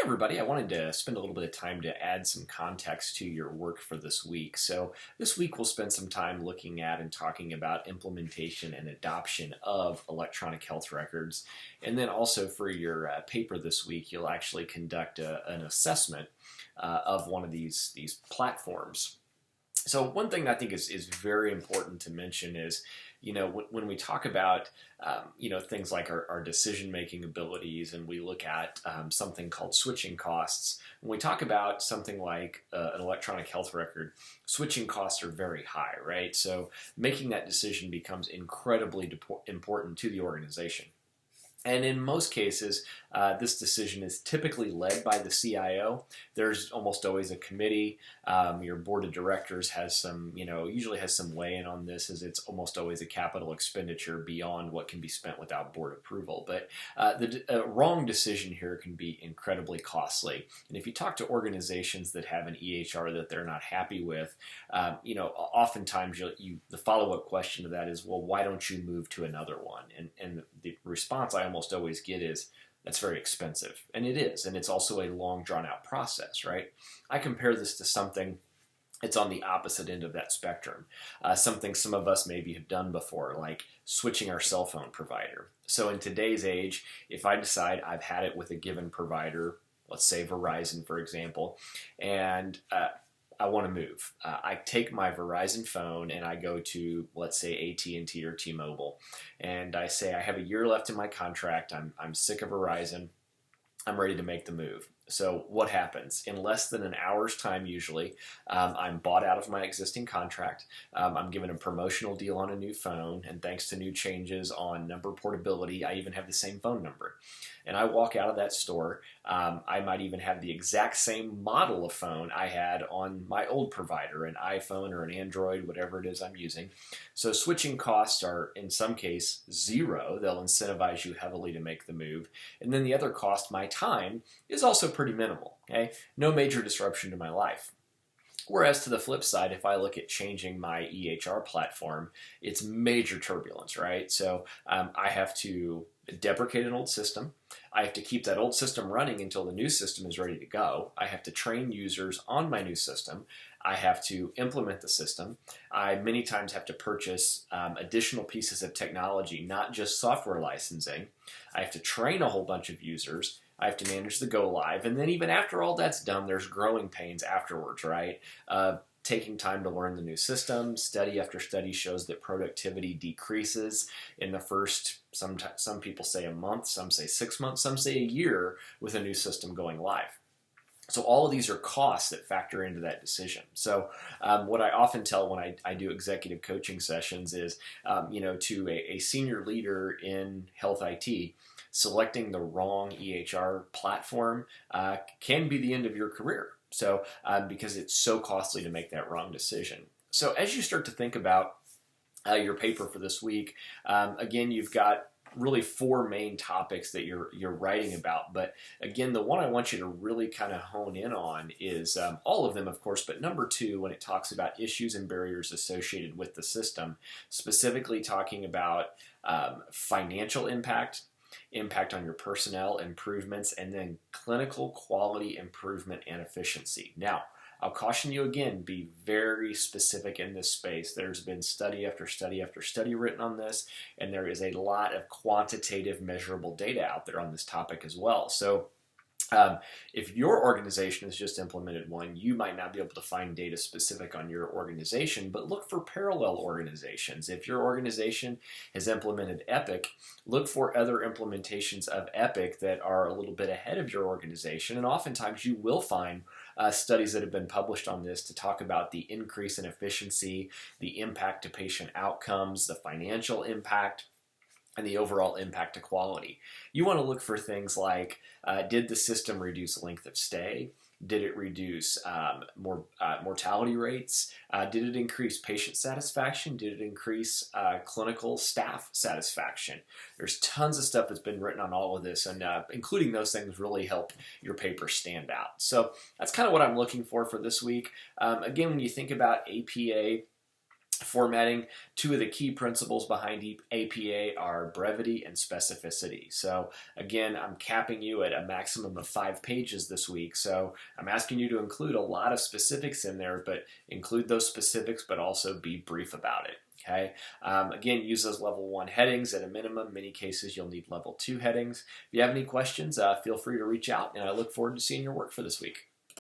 Everybody, I wanted to spend a little bit of time to add some context to your work for this week. So, this week we'll spend some time looking at and talking about implementation and adoption of electronic health records. And then also for your paper this week, you'll actually conduct an assessment of one of these platforms. So one thing that I think is very important to mention is, when we talk about, things like our decision-making abilities, and we look at something called switching costs. When we talk about something like an electronic health record, switching costs are very high, right? So making that decision becomes incredibly important to the organization. And in most cases, this decision is typically led by the CIO. There's almost always a committee. Your board of directors has usually has some weigh in on this, as it's almost always a capital expenditure beyond what can be spent without board approval. But the wrong decision here can be incredibly costly. And if you talk to organizations that have an EHR that they're not happy with, oftentimes the follow-up question to that is, well, why don't you move to another one? And the response I almost always get is, that's very expensive. And it is. And it's also a long, drawn-out process, right? I compare this to something it's on the opposite end of that spectrum. Something some of us maybe have done before, like switching our cell phone provider. So in today's age, if I decide I've had it with a given provider, let's say Verizon, for example, and I want to move. I take my Verizon phone and I go to, let's say, AT&T or T-Mobile, and I say I have a year left in my contract. I'm sick of Verizon. I'm ready to make the move. So what happens? In less than an hour's time, usually, I'm bought out of my existing contract. I'm given a promotional deal on a new phone, and thanks to new changes on number portability, I even have the same phone number. And I walk out of that store. I might even have the exact same model of phone I had on my old provider, an iPhone or an Android, whatever it is I'm using. So switching costs are, in some case, zero. They'll incentivize you heavily to make the move. And then the other cost, my time, is also pretty minimal. Okay, no major disruption to my life. Whereas to the flip side, if I look at changing my EHR platform, it's major turbulence, right? So I have to deprecate an old system. I have to keep that old system running until the new system is ready to go. I have to train users on my new system. I have to implement the system. I many times have to purchase additional pieces of technology, not just software licensing. I have to train a whole bunch of users. I have to manage the go live. And then even after all that's done, there's growing pains afterwards, right? Taking time to learn the new system. Study after study shows that productivity decreases in the first, some people say a month, some say 6 months, some say a year with a new system going live. So all of these are costs that factor into that decision. So what I often tell when I do executive coaching sessions is, to a senior leader in health IT, selecting the wrong EHR platform can be the end of your career. So because it's so costly to make that wrong decision. So as you start to think about your paper for this week, again, you've got really four main topics that you're writing about. But again, the one I want you to really kind of hone in on is all of them, of course, but number two, when it talks about issues and barriers associated with the system, specifically talking about financial impact on your personnel, improvements, and then clinical quality improvement and efficiency. Now, I'll caution you again, be very specific in this space. There's been study after study after study written on this, and there is a lot of quantitative measurable data out there on this topic as well. So if your organization has just implemented one, you might not be able to find data specific on your organization, but look for parallel organizations. If your organization has implemented Epic, look for other implementations of Epic that are a little bit ahead of your organization, and oftentimes you will find studies that have been published on this to talk about the increase in efficiency, the impact to patient outcomes, the financial impact, and the overall impact to quality. You want to look for things like, did the system reduce length of stay? Did it reduce mortality rates? Did it increase patient satisfaction? Did it increase clinical staff satisfaction? There's tons of stuff that's been written on all of this, and including those things really help your paper stand out. So that's kind of what I'm looking for this week. Again, when you think about APA, Formatting, two of the key principles behind APA are brevity and specificity. So again, I'm capping you at a maximum of 5 pages this week. So I'm asking you to include a lot of specifics in there, but include those specifics, but also be brief about it. Okay. Again, use those level 1 headings at a minimum. In many cases, you'll need level 2 headings. If you have any questions, feel free to reach out, and I look forward to seeing your work for this week.